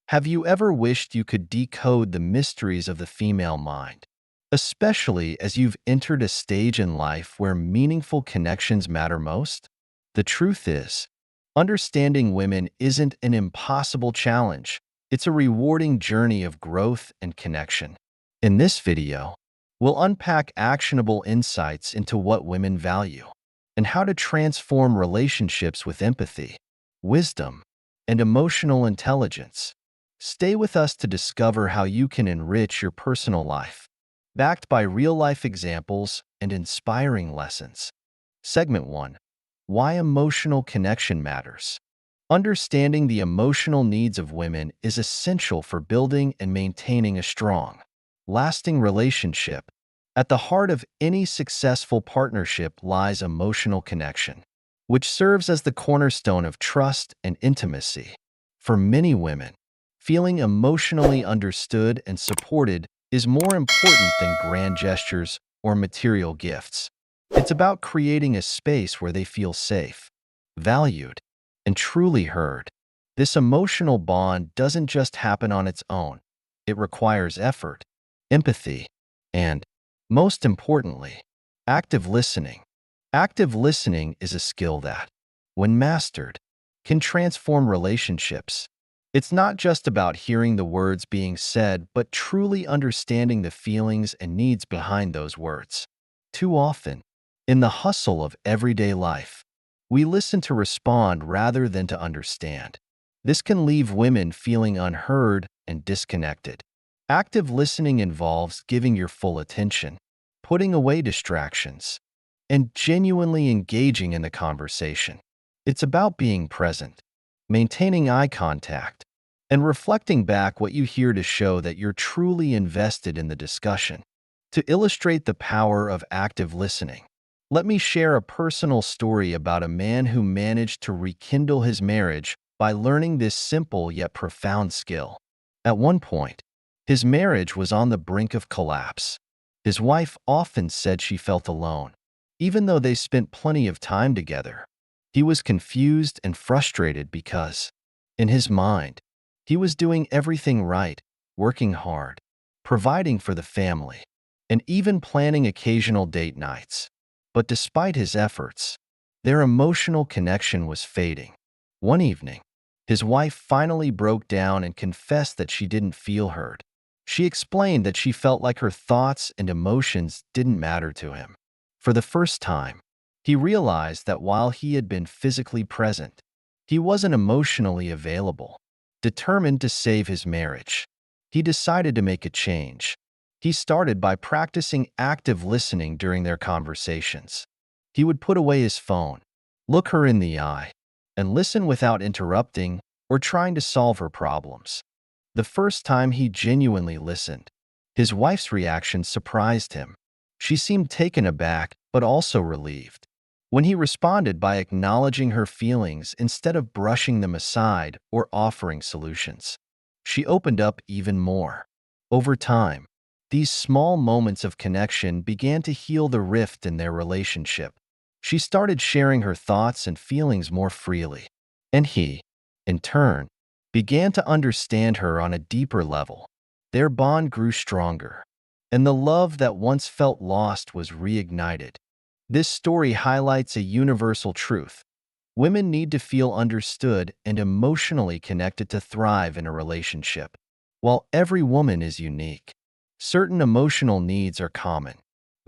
Have you ever wished you could decode the mysteries of the female mind, especially as you've entered a stage in life where meaningful connections matter most? The truth is, understanding women isn't an impossible challenge. It's a rewarding journey of growth and connection. In this video, we'll unpack actionable insights into what women value and how to transform relationships with empathy, wisdom, and emotional intelligence. Stay with us to discover how you can enrich your personal life, backed by real-life examples and inspiring lessons. Segment 1. Why emotional connection matters. Understanding the emotional needs of women is essential for building and maintaining a strong, lasting relationship. At the heart of any successful partnership lies emotional connection, which serves as the cornerstone of trust and intimacy. For many women, feeling emotionally understood and supported is more important than grand gestures or material gifts. It's about creating a space where they feel safe, valued, and truly heard. This emotional bond doesn't just happen on its own. It requires effort, empathy, and, most importantly, active listening. Active listening is a skill that, when mastered, can transform relationships. It's not just about hearing the words being said, but truly understanding the feelings and needs behind those words. Too often, in the hustle of everyday life, we listen to respond rather than to understand. This can leave women feeling unheard and disconnected. Active listening involves giving your full attention, putting away distractions, and genuinely engaging in the conversation. It's about being present, maintaining eye contact, and reflecting back what you hear to show that you're truly invested in the discussion. To illustrate the power of active listening, let me share a personal story about a man who managed to rekindle his marriage by learning this simple yet profound skill. At one point, his marriage was on the brink of collapse. His wife often said she felt alone, even though they spent plenty of time together. He was confused and frustrated because, in his mind, he was doing everything right, working hard, providing for the family, and even planning occasional date nights. But despite his efforts, their emotional connection was fading. One evening, his wife finally broke down and confessed that she didn't feel heard. She explained that she felt like her thoughts and emotions didn't matter to him. For the first time, he realized that while he had been physically present, he wasn't emotionally available. Determined to save his marriage, he decided to make a change. He started by practicing active listening during their conversations. He would put away his phone, look her in the eye, and listen without interrupting or trying to solve her problems. The first time he genuinely listened, his wife's reaction surprised him. She seemed taken aback, but also relieved. When he responded by acknowledging her feelings instead of brushing them aside or offering solutions, she opened up even more. Over time, these small moments of connection began to heal the rift in their relationship. She started sharing her thoughts and feelings more freely, and he, in turn, began to understand her on a deeper level. Their bond grew stronger, and the love that once felt lost was reignited. This story highlights a universal truth. Women need to feel understood and emotionally connected to thrive in a relationship. While every woman is unique, certain emotional needs are common.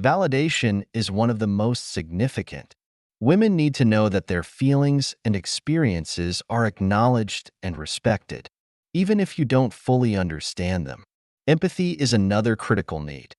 Validation is one of the most significant. Women need to know that their feelings and experiences are acknowledged and respected, even if you don't fully understand them. Empathy is another critical need.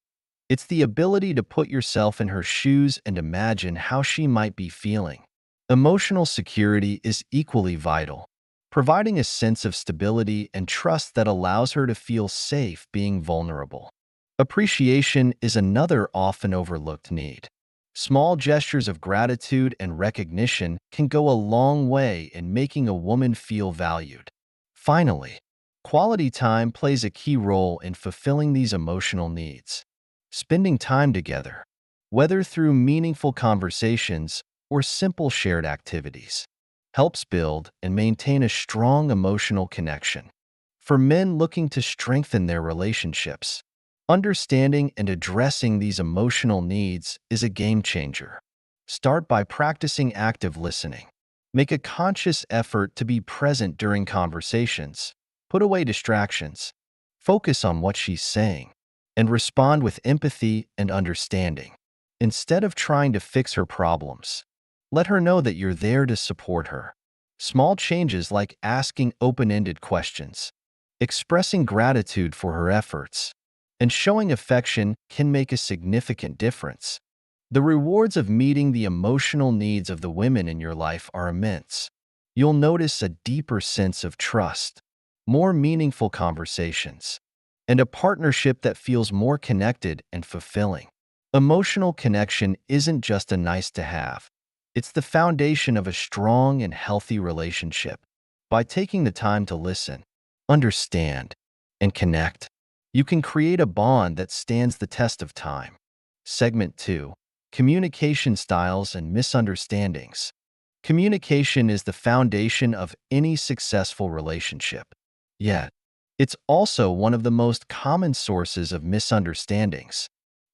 It's the ability to put yourself in her shoes and imagine how she might be feeling. Emotional security is equally vital, providing a sense of stability and trust that allows her to feel safe being vulnerable. Appreciation is another often overlooked need. Small gestures of gratitude and recognition can go a long way in making a woman feel valued. Finally, quality time plays a key role in fulfilling these emotional needs. Spending time together, whether through meaningful conversations or simple shared activities, helps build and maintain a strong emotional connection. For men looking to strengthen their relationships, understanding and addressing these emotional needs is a game changer. Start by practicing active listening. Make a conscious effort to be present during conversations. Put away distractions. Focus on what she's saying and respond with empathy and understanding. Instead of trying to fix her problems, let her know that you're there to support her. Small changes like asking open-ended questions, expressing gratitude for her efforts, and showing affection can make a significant difference. The rewards of meeting the emotional needs of the women in your life are immense. You'll notice a deeper sense of trust, more meaningful conversations, and a partnership that feels more connected and fulfilling. Emotional connection isn't just a nice to have. It's the foundation of a strong and healthy relationship. By taking the time to listen, understand, and connect, you can create a bond that stands the test of time. Segment 2. Communication styles and misunderstandings. Communication is the foundation of any successful relationship. Yet, it's also one of the most common sources of misunderstandings,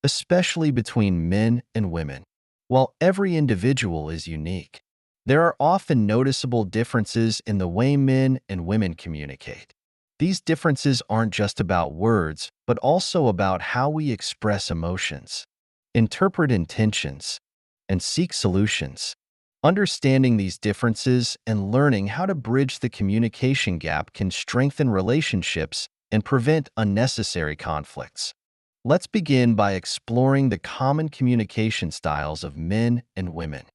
especially between men and women. While every individual is unique, there are often noticeable differences in the way men and women communicate. These differences aren't just about words, but also about how we express emotions, interpret intentions, and seek solutions. Understanding these differences and learning how to bridge the communication gap can strengthen relationships and prevent unnecessary conflicts. Let's begin by exploring the common communication styles of men and women.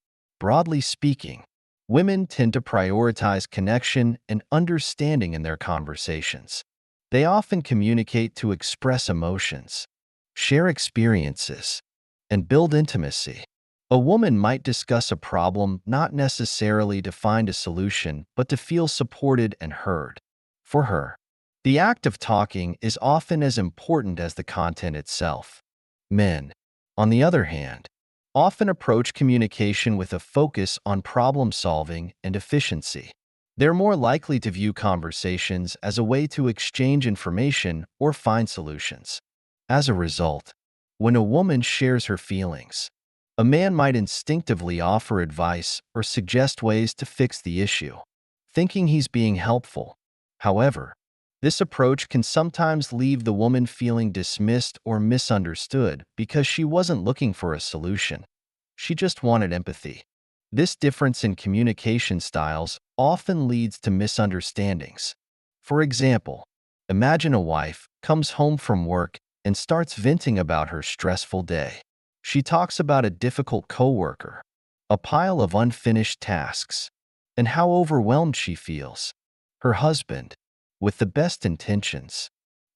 Broadly speaking, women tend to prioritize connection and understanding in their conversations. They often communicate to express emotions, share experiences, and build intimacy. A woman might discuss a problem not necessarily to find a solution, but to feel supported and heard. For her, the act of talking is often as important as the content itself. Men, on the other hand, often approach communication with a focus on problem solving and efficiency. They're more likely to view conversations as a way to exchange information or find solutions. As a result, when a woman shares her feelings, a man might instinctively offer advice or suggest ways to fix the issue, thinking he's being helpful. However, this approach can sometimes leave the woman feeling dismissed or misunderstood because she wasn't looking for a solution. She just wanted empathy. This difference in communication styles often leads to misunderstandings. For example, imagine a wife comes home from work and starts venting about her stressful day. She talks about a difficult coworker, a pile of unfinished tasks, and how overwhelmed she feels. Her husband, with the best intentions,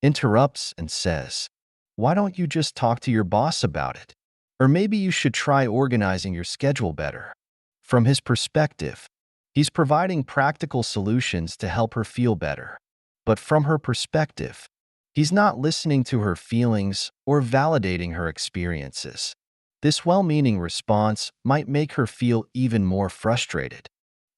interrupts and says, "Why don't you just talk to your boss about it? Or maybe you should try organizing your schedule better." From his perspective, he's providing practical solutions to help her feel better. But from her perspective, he's not listening to her feelings or validating her experiences. This well-meaning response might make her feel even more frustrated.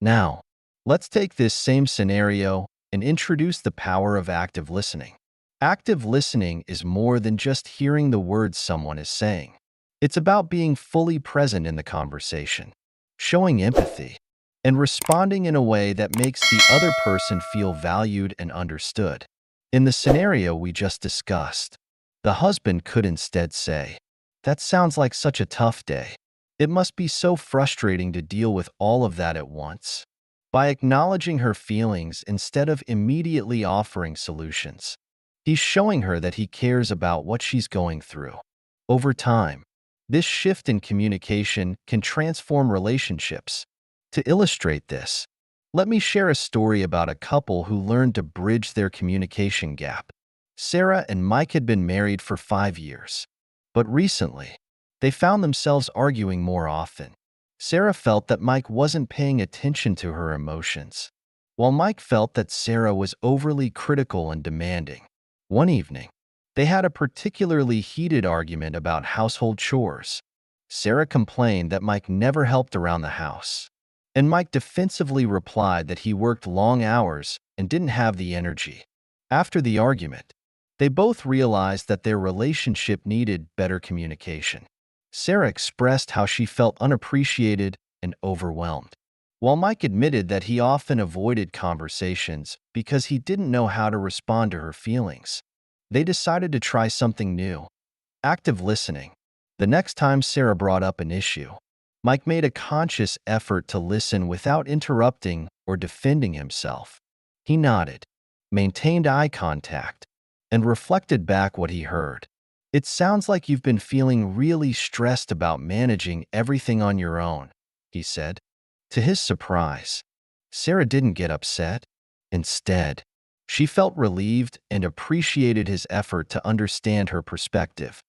Now, let's take this same scenario and introduce the power of active listening. Active listening is more than just hearing the words someone is saying. It's about being fully present in the conversation, showing empathy, and responding in a way that makes the other person feel valued and understood. In the scenario we just discussed, the husband could instead say, "That sounds like such a tough day. It must be so frustrating to deal with all of that at once." By acknowledging her feelings instead of immediately offering solutions, he's showing her that he cares about what she's going through. Over time, this shift in communication can transform relationships. To illustrate this, let me share a story about a couple who learned to bridge their communication gap. Sarah and Mike had been married for 5 years, but recently, they found themselves arguing more often. Sarah felt that Mike wasn't paying attention to her emotions, while Mike felt that Sarah was overly critical and demanding. One evening, they had a particularly heated argument about household chores. Sarah complained that Mike never helped around the house, and Mike defensively replied that he worked long hours and didn't have the energy. After the argument, they both realized that their relationship needed better communication. Sarah expressed how she felt unappreciated and overwhelmed, while Mike admitted that he often avoided conversations because he didn't know how to respond to her feelings. They decided to try something new: active listening. The next time Sarah brought up an issue, Mike made a conscious effort to listen without interrupting or defending himself. He nodded, maintained eye contact, and reflected back what he heard. "It sounds like you've been feeling really stressed about managing everything on your own," he said. To his surprise, Sarah didn't get upset. Instead, she felt relieved and appreciated his effort to understand her perspective.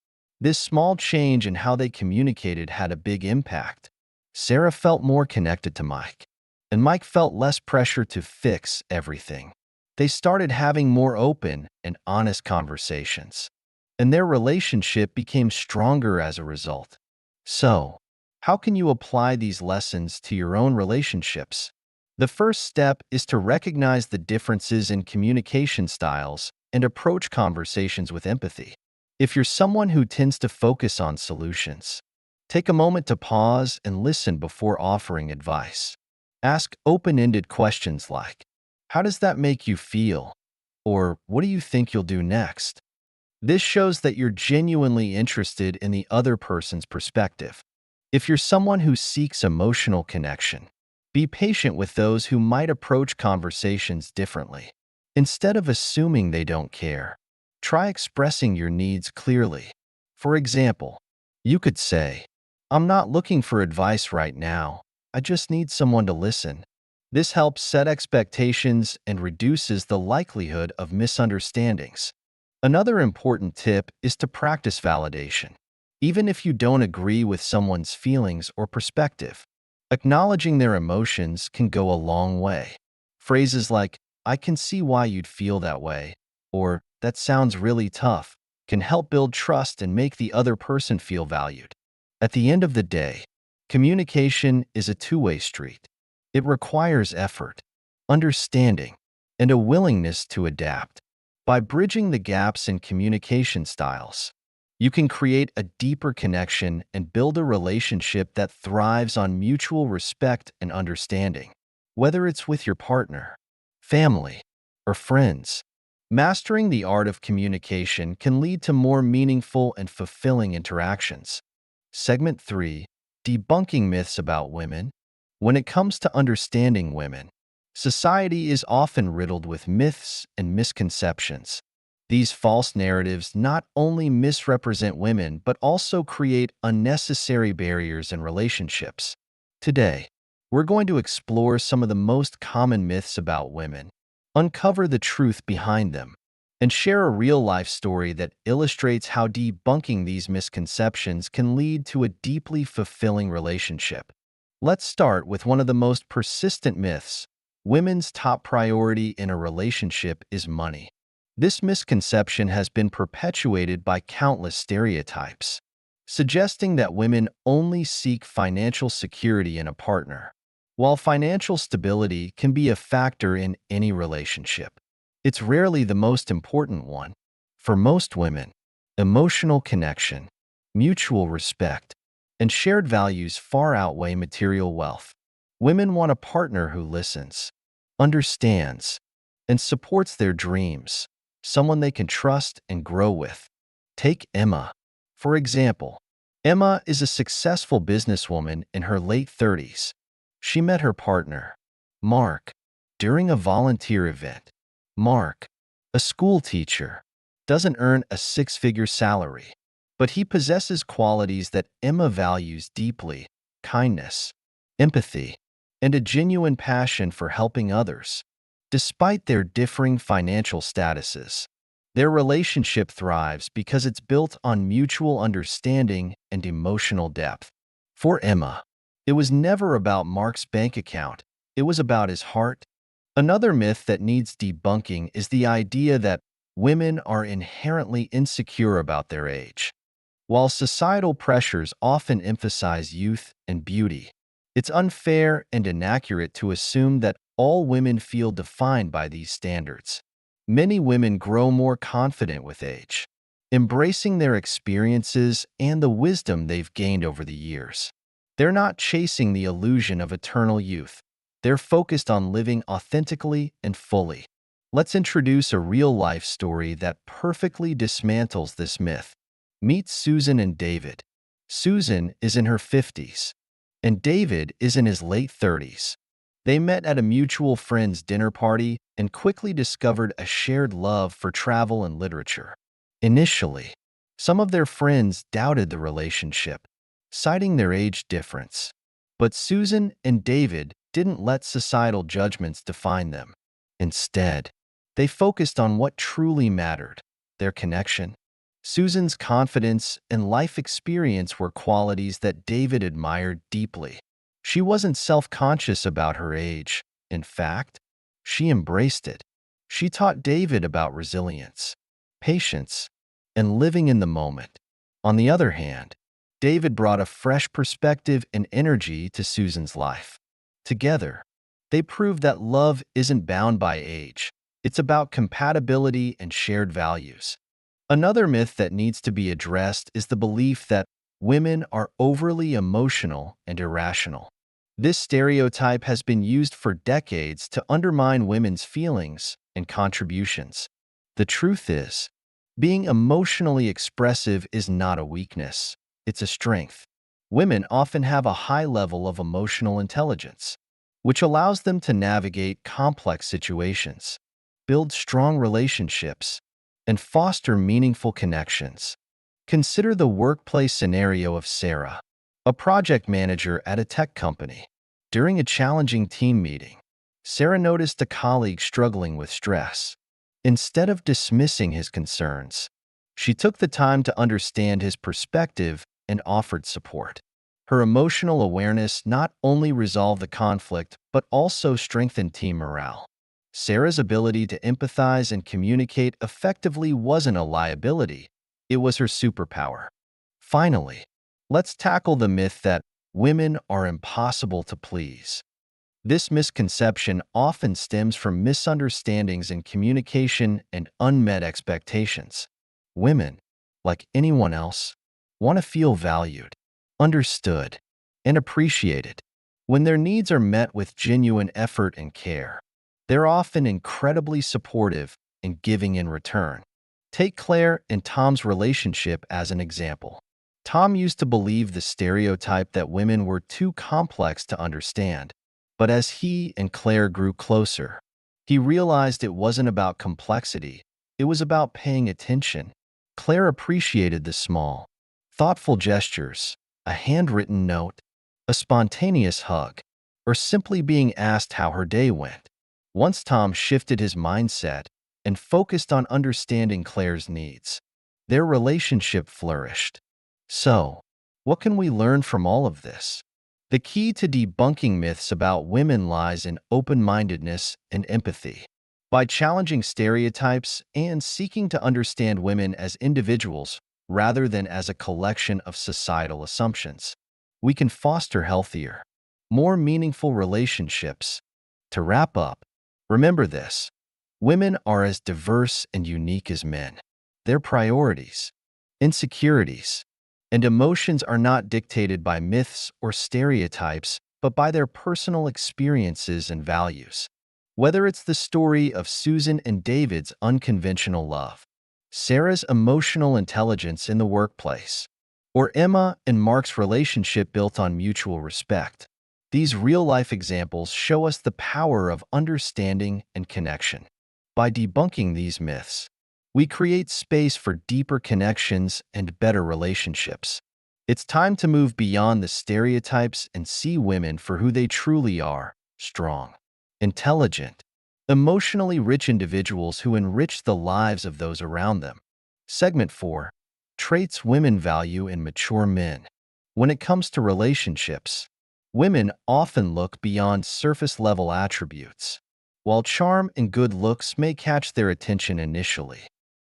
This small change in how they communicated had a big impact. Sarah felt more connected to Mike, and Mike felt less pressure to fix everything. They started having more open and honest conversations, and their relationship became stronger as a result. So, how can you apply these lessons to your own relationships? The first step is to recognize the differences in communication styles and approach conversations with empathy. If you're someone who tends to focus on solutions, take a moment to pause and listen before offering advice. Ask open-ended questions like, "How does that make you feel?" Or, "What do you think you'll do next?" This shows that you're genuinely interested in the other person's perspective. If you're someone who seeks emotional connection, be patient with those who might approach conversations differently. Instead of assuming they don't care, try expressing your needs clearly. For example, you could say, "I'm not looking for advice right now. I just need someone to listen." This helps set expectations and reduces the likelihood of misunderstandings. Another important tip is to practice validation. Even if you don't agree with someone's feelings or perspective, acknowledging their emotions can go a long way. Phrases like, "I can see why you'd feel that way," or "That sounds really tough," can help build trust and make the other person feel valued. At the end of the day, communication is a two-way street. It requires effort, understanding, and a willingness to adapt. By bridging the gaps in communication styles, you can create a deeper connection and build a relationship that thrives on mutual respect and understanding. Whether it's with your partner, family, or friends, mastering the art of communication can lead to more meaningful and fulfilling interactions. Segment 3: Debunking myths about women. When it comes to understanding women, society is often riddled with myths and misconceptions. These false narratives not only misrepresent women but also create unnecessary barriers in relationships. Today, we're going to explore some of the most common myths about women, uncover the truth behind them, and share a real-life story that illustrates how debunking these misconceptions can lead to a deeply fulfilling relationship. Let's start with one of the most persistent myths: women's top priority in a relationship is money. This misconception has been perpetuated by countless stereotypes, suggesting that women only seek financial security in a partner. While financial stability can be a factor in any relationship, it's rarely the most important one. For most women, emotional connection, mutual respect, and shared values far outweigh material wealth. Women want a partner who listens, understands, and supports their dreams, someone they can trust and grow with. Take Emma, for example. Emma is a successful businesswoman in her late 30s. She met her partner, Mark, during a volunteer event. Mark, a school teacher, doesn't earn a six-figure salary, but he possesses qualities that Emma values deeply: kindness, empathy, and a genuine passion for helping others. Despite their differing financial statuses, their relationship thrives because it's built on mutual understanding and emotional depth. For Emma, it was never about Mark's bank account, it was about his heart. Another myth that needs debunking is the idea that women are inherently insecure about their age. While societal pressures often emphasize youth and beauty, it's unfair and inaccurate to assume that all women feel defined by these standards. Many women grow more confident with age, embracing their experiences and the wisdom they've gained over the years. They're not chasing the illusion of eternal youth. They're focused on living authentically and fully. Let's introduce a real-life story that perfectly dismantles this myth. Meet Susan and David. Susan is in her 50s, and David is in his late 30s. They met at a mutual friend's dinner party and quickly discovered a shared love for travel and literature. Initially, some of their friends doubted the relationship, citing their age difference. But Susan and David didn't let societal judgments define them. Instead, they focused on what truly mattered: their connection. Susan's confidence and life experience were qualities that David admired deeply. She wasn't self-conscious about her age. In fact, she embraced it. She taught David about resilience, patience, and living in the moment. On the other hand, David brought a fresh perspective and energy to Susan's life. Together, they proved that love isn't bound by age. It's about compatibility and shared values. Another myth that needs to be addressed is the belief that women are overly emotional and irrational. This stereotype has been used for decades to undermine women's feelings and contributions. The truth is, being emotionally expressive is not a weakness, it's a strength. Women often have a high level of emotional intelligence, which allows them to navigate complex situations, build strong relationships, and foster meaningful connections. Consider the workplace scenario of Sarah, a project manager at a tech company. During a challenging team meeting, Sarah noticed a colleague struggling with stress. Instead of dismissing his concerns, she took the time to understand his perspective and offered support. Her emotional awareness not only resolved the conflict but also strengthened team morale. Sarah's ability to empathize and communicate effectively wasn't a liability, it was her superpower. Finally, let's tackle the myth that women are impossible to please. This misconception often stems from misunderstandings in communication and unmet expectations. Women, like anyone else, want to feel valued, understood, and appreciated. When their needs are met with genuine effort and care, they're often incredibly supportive and giving in return. Take Claire and Tom's relationship as an example. Tom used to believe the stereotype that women were too complex to understand. But as he and Claire grew closer, he realized it wasn't about complexity, it was about paying attention. Claire appreciated the small, thoughtful gestures, a handwritten note, a spontaneous hug, or simply being asked how her day went. Once Tom shifted his mindset and focused on understanding Claire's needs, their relationship flourished. So, what can we learn from all of this? The key to debunking myths about women lies in open-mindedness and empathy. By challenging stereotypes and seeking to understand women as individuals rather than as a collection of societal assumptions, we can foster healthier, more meaningful relationships. To wrap up, remember this: women are as diverse and unique as men. Their priorities, insecurities, and emotions are not dictated by myths or stereotypes, but by their personal experiences and values. Whether it's the story of Susan and David's unconventional love, Sarah's emotional intelligence in the workplace, or Emma and Mark's relationship built on mutual respect, these real-life examples show us the power of understanding and connection. By debunking these myths, we create space for deeper connections and better relationships. It's time to move beyond the stereotypes and see women for who they truly are: strong, intelligent, emotionally rich individuals who enrich the lives of those around them. Segment 4. Traits women value in mature men. When it comes to relationships, women often look beyond surface-level attributes. While charm and good looks may catch their attention initially,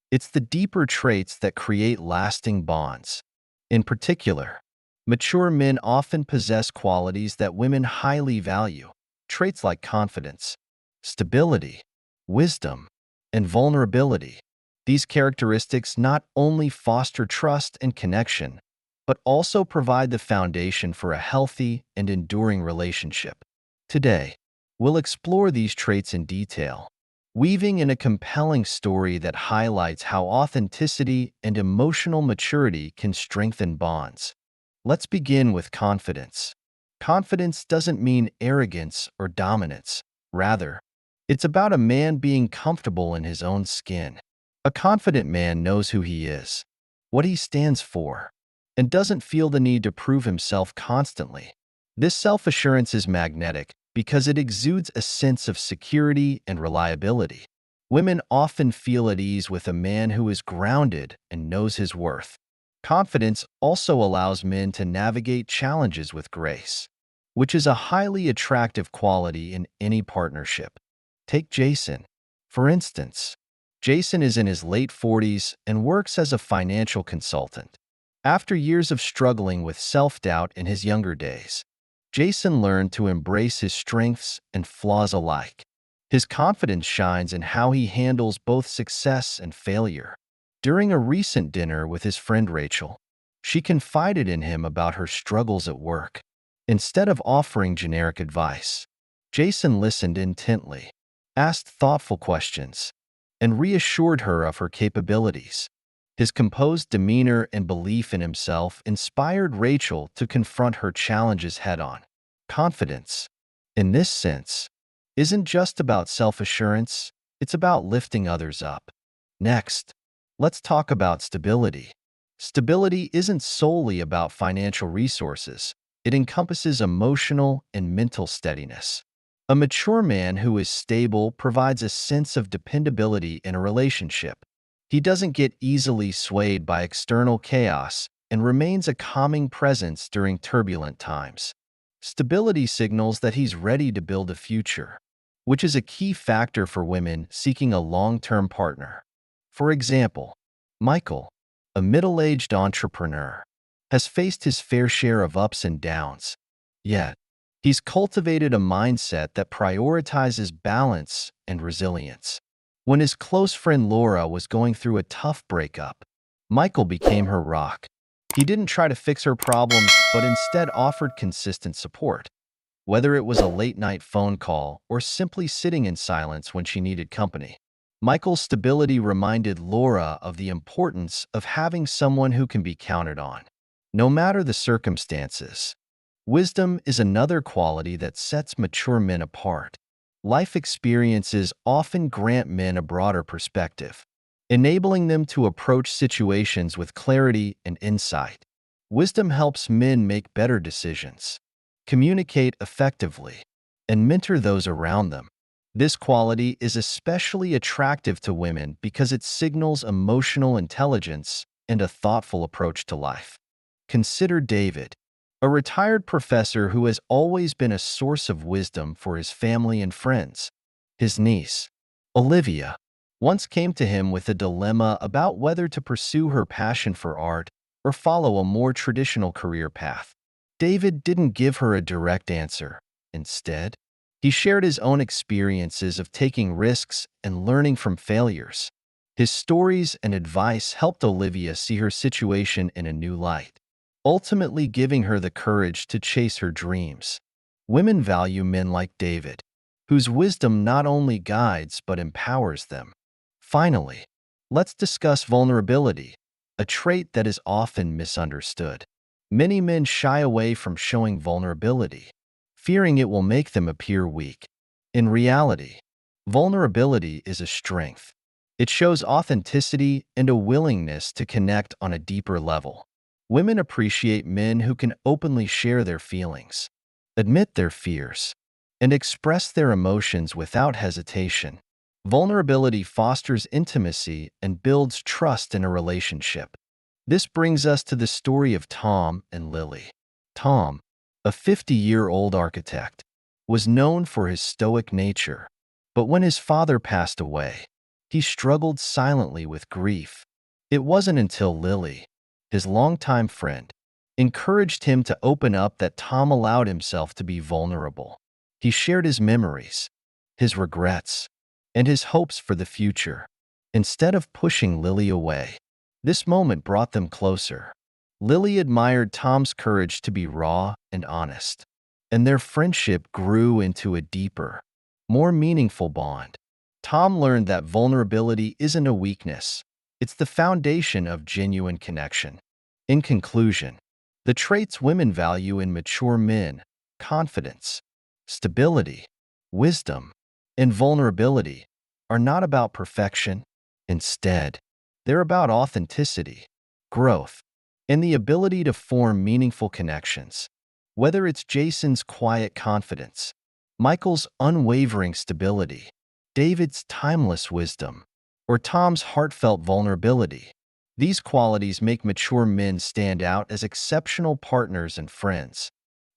it's the deeper traits that create lasting bonds. In particular, mature men often possess qualities that women highly value, traits like confidence, stability, wisdom, and vulnerability. These characteristics not only foster trust and connection, but also provide the foundation for a healthy and enduring relationship. Today, we'll explore these traits in detail, weaving in a compelling story that highlights how authenticity and emotional maturity can strengthen bonds. Let's begin with confidence. Confidence doesn't mean arrogance or dominance. Rather, it's about a man being comfortable in his own skin. A confident man knows who he is, what he stands for, and doesn't feel the need to prove himself constantly. This self-assurance is magnetic because it exudes a sense of security and reliability. Women often feel at ease with a man who is grounded and knows his worth. Confidence also allows men to navigate challenges with grace, which is a highly attractive quality in any partnership. Take Jason, for instance. Jason is in his late 40s and works as a financial consultant. After years of struggling with self-doubt in his younger days, Jason learned to embrace his strengths and flaws alike. His confidence shines in how he handles both success and failure. During a recent dinner with his friend Rachel, she confided in him about her struggles at work. Instead of offering generic advice, Jason listened intently, asked thoughtful questions, and reassured her of her capabilities. His composed demeanor and belief in himself inspired Rachel to confront her challenges head-on. Confidence, in this sense, isn't just about self-assurance, it's about lifting others up. Next, let's talk about stability. Stability isn't solely about financial resources. It encompasses emotional and mental steadiness. A mature man who is stable provides a sense of dependability in a relationship. He doesn't get easily swayed by external chaos and remains a calming presence during turbulent times. Stability signals that he's ready to build a future, which is a key factor for women seeking a long-term partner. For example, Michael, a middle-aged entrepreneur, has faced his fair share of ups and downs. Yet, he's cultivated a mindset that prioritizes balance and resilience. When his close friend Laura was going through a tough breakup, Michael became her rock. He didn't try to fix her problems, but instead offered consistent support. Whether it was a late-night phone call or simply sitting in silence when she needed company, Michael's stability reminded Laura of the importance of having someone who can be counted on, no matter the circumstances. Wisdom is another quality that sets mature men apart. Life experiences often grant men a broader perspective, enabling them to approach situations with clarity and insight. Wisdom helps men make better decisions, communicate effectively, and mentor those around them. This quality is especially attractive to women because it signals emotional intelligence and a thoughtful approach to life. Consider David, a retired professor who has always been a source of wisdom for his family and friends. His niece, Olivia, once came to him with a dilemma about whether to pursue her passion for art or follow a more traditional career path. David didn't give her a direct answer. Instead, he shared his own experiences of taking risks and learning from failures. His stories and advice helped Olivia see her situation in a new light, ultimately giving her the courage to chase her dreams. Women value men like David, whose wisdom not only guides but empowers them. Finally, let's discuss vulnerability, a trait that is often misunderstood. Many men shy away from showing vulnerability, fearing it will make them appear weak. In reality, vulnerability is a strength. It shows authenticity and a willingness to connect on a deeper level. Women appreciate men who can openly share their feelings, admit their fears, and express their emotions without hesitation. Vulnerability fosters intimacy and builds trust in a relationship. This brings us to the story of Tom and Lily. Tom, a 50-year-old architect, was known for his stoic nature, but when his father passed away, he struggled silently with grief. It wasn't until Lily, his longtime friend, encouraged him to open up that Tom allowed himself to be vulnerable. He shared his memories, his regrets, and his hopes for the future. Instead of pushing Lily away, this moment brought them closer. Lily admired Tom's courage to be raw and honest, and their friendship grew into a deeper, more meaningful bond. Tom learned that vulnerability isn't a weakness, it's the foundation of genuine connection. In conclusion, the traits women value in mature men, confidence, stability, wisdom, and vulnerability, are not about perfection. Instead, they're about authenticity, growth, and the ability to form meaningful connections. Whether it's Jason's quiet confidence, Michael's unwavering stability, David's timeless wisdom, or Tom's heartfelt vulnerability, these qualities make mature men stand out as exceptional partners and friends.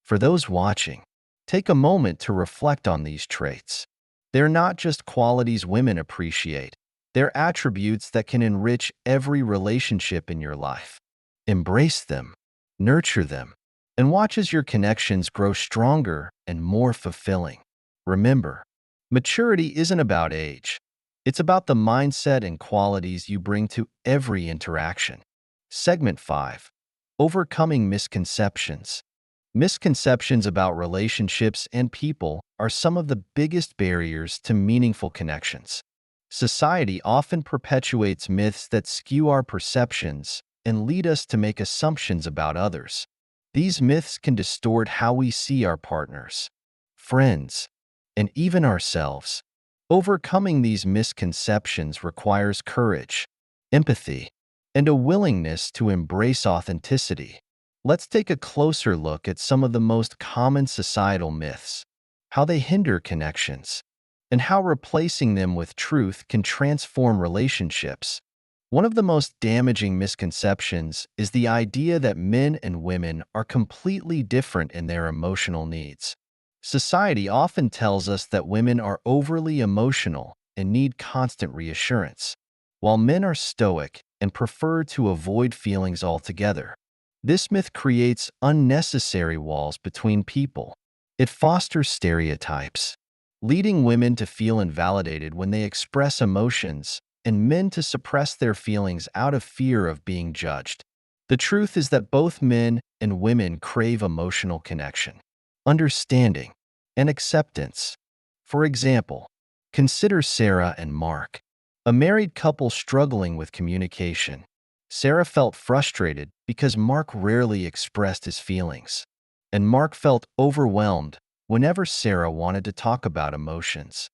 For those watching, take a moment to reflect on these traits. They're not just qualities women appreciate, they're attributes that can enrich every relationship in your life. Embrace them, nurture them, and watch as your connections grow stronger and more fulfilling. Remember, maturity isn't about age. It's about the mindset and qualities you bring to every interaction. Segment 5. Overcoming misconceptions. Misconceptions about relationships and people are some of the biggest barriers to meaningful connections. Society often perpetuates myths that skew our perceptions and lead us to make assumptions about others. These myths can distort how we see our partners, friends, and even ourselves. Overcoming these misconceptions requires courage, empathy, and a willingness to embrace authenticity. Let's take a closer look at some of the most common societal myths, how they hinder connections, and how replacing them with truth can transform relationships. One of the most damaging misconceptions is the idea that men and women are completely different in their emotional needs. Society often tells us that women are overly emotional and need constant reassurance, while men are stoic and prefer to avoid feelings altogether. This myth creates unnecessary walls between people. It fosters stereotypes, leading women to feel invalidated when they express emotions and men to suppress their feelings out of fear of being judged. The truth is that both men and women crave emotional connection, understanding, and acceptance. For example, consider Sarah and Mark, a married couple struggling with communication. Sarah felt frustrated because Mark rarely expressed his feelings, and Mark felt overwhelmed whenever Sarah wanted to talk about emotions.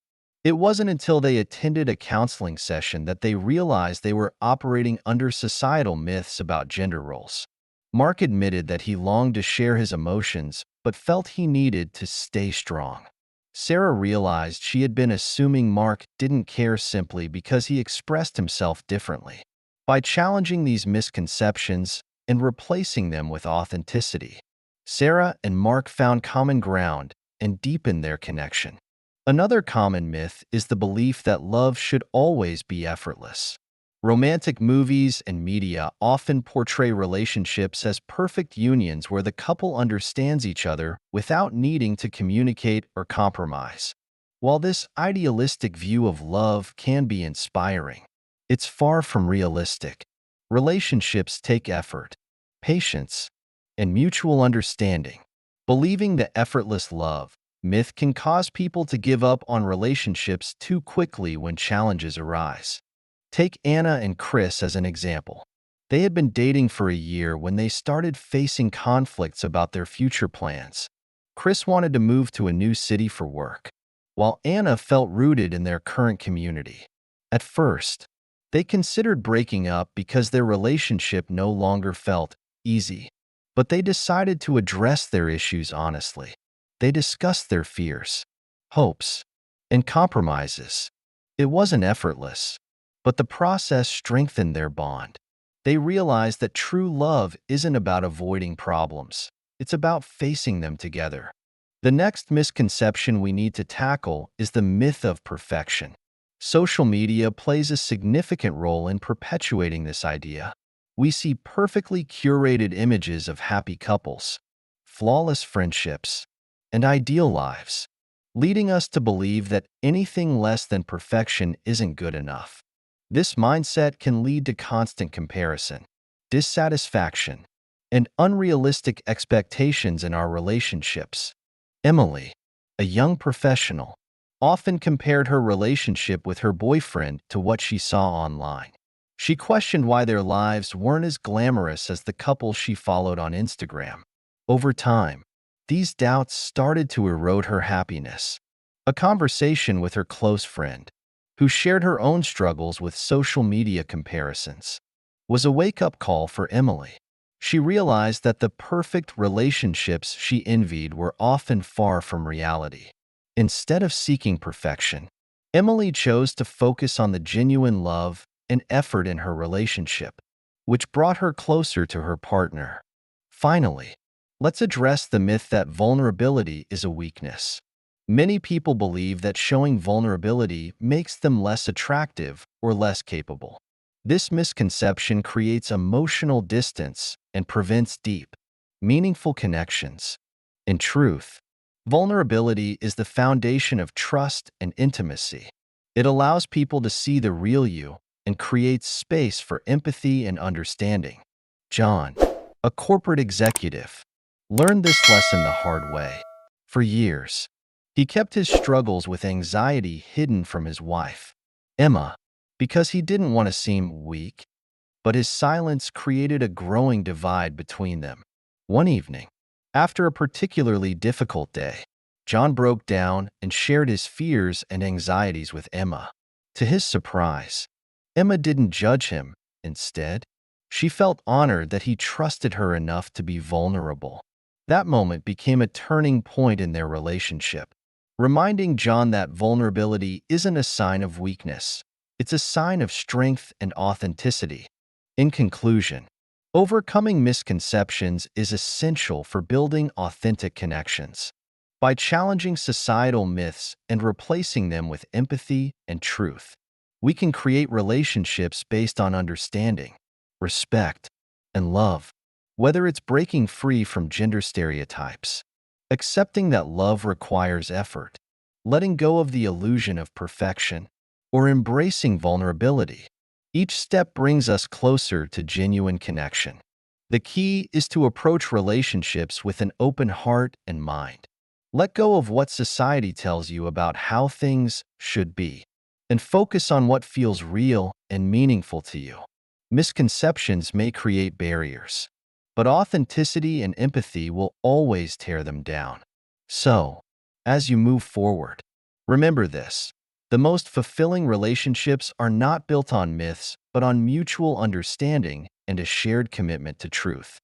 It wasn't until they attended a counseling session that they realized they were operating under societal myths about gender roles. Mark admitted that he longed to share his emotions but felt he needed to stay strong. Sarah realized she had been assuming Mark didn't care simply because he expressed himself differently. By challenging these misconceptions and replacing them with authenticity, Sarah and Mark found common ground and deepened their connection. Another common myth is the belief that love should always be effortless. Romantic movies and media often portray relationships as perfect unions where the couple understands each other without needing to communicate or compromise. While this idealistic view of love can be inspiring, it's far from realistic. Relationships take effort, patience, and mutual understanding. Believing the effortless love myth can cause people to give up on relationships too quickly when challenges arise. Take Anna and Chris as an example. They had been dating for a year when they started facing conflicts about their future plans. Chris wanted to move to a new city for work, while Anna felt rooted in their current community. At first, they considered breaking up because their relationship no longer felt easy, but they decided to address their issues honestly. They discussed their fears, hopes, and compromises. It wasn't effortless, but the process strengthened their bond. They realized that true love isn't about avoiding problems, it's about facing them together. The next misconception we need to tackle is the myth of perfection. Social media plays a significant role in perpetuating this idea. We see perfectly curated images of happy couples, flawless friendships, and ideal lives. leading us to believe that anything less than perfection isn't good enough. This mindset can lead to constant comparison, dissatisfaction, and unrealistic expectations in our relationships. Emily, a young professional, often compared her relationship with her boyfriend to what she saw online. She questioned why their lives weren't as glamorous as the couple she followed on Instagram. Over time, these doubts started to erode her happiness. A conversation with her close friend, who shared her own struggles with social media comparisons, was a wake-up call for Emily. She realized that the perfect relationships she envied were often far from reality. Instead of seeking perfection, Emily chose to focus on the genuine love and effort in her relationship, which brought her closer to her partner. Finally, let's address the myth that vulnerability is a weakness. Many people believe that showing vulnerability makes them less attractive or less capable. This misconception creates emotional distance and prevents deep, meaningful connections. In truth, vulnerability is the foundation of trust and intimacy. It allows people to see the real you and creates space for empathy and understanding. John, a corporate executive, learned this lesson the hard way. For years, he kept his struggles with anxiety hidden from his wife, Emma, because he didn't want to seem weak, but his silence created a growing divide between them. One evening, after a particularly difficult day, John broke down and shared his fears and anxieties with Emma. To his surprise, Emma didn't judge him. Instead, she felt honored that he trusted her enough to be vulnerable. That moment became a turning point in their relationship, reminding John that vulnerability isn't a sign of weakness. It's a sign of strength and authenticity. In conclusion, overcoming misconceptions is essential for building authentic connections. By challenging societal myths and replacing them with empathy and truth, we can create relationships based on understanding, respect, and love, whether it's breaking free from gender stereotypes, accepting that love requires effort, letting go of the illusion of perfection, or embracing vulnerability. Each step brings us closer to genuine connection. The key is to approach relationships with an open heart and mind. Let go of what society tells you about how things should be, and focus on what feels real and meaningful to you. Misconceptions may create barriers, but authenticity and empathy will always tear them down. So, as you move forward, remember this: the most fulfilling relationships are not built on myths, but on mutual understanding and a shared commitment to truth.